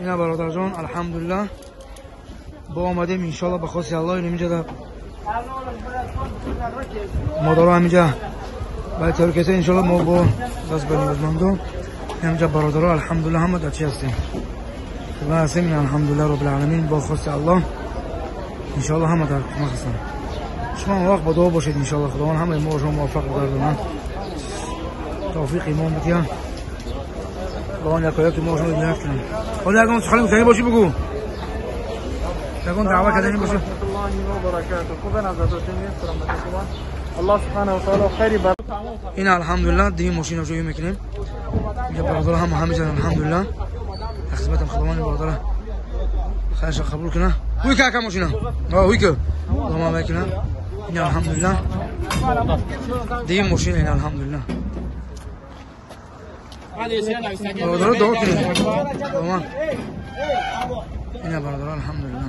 اینا برادر جان الحمدلله با آمدیم انشالله به خواست الله اینجا در مادر همینجا باید ترکیه انشالله ما با دست بنیازمندو اینجا برادر الحمدلله همه دچی هستیم خدا هستیم الحمدلله رب العالمین با خواست الله انشالله همه در کمک هستم شما وقت با دعا باشید انشالله خداوند همه ما شما موفق بگردونه توفیق ایمان بدید خداوند یکایک ما شما دیدن کنه خدا یکم خالی متعهد باشی بگو یکم دعوت کردنی باشه الله سبحانه و تعالی خیری بر این الحمدلله دیگه ماشین رو جویی میکنیم اینجا برادر همه جان الحمدلله خدمتم خداوند برادر خیرش قبول کنه وی که ماشینا وی که دوما میکنه این الحمدلله دیگه ماشین این الحمدلله برادر دعا کنیم دوما این برادر الحمدلله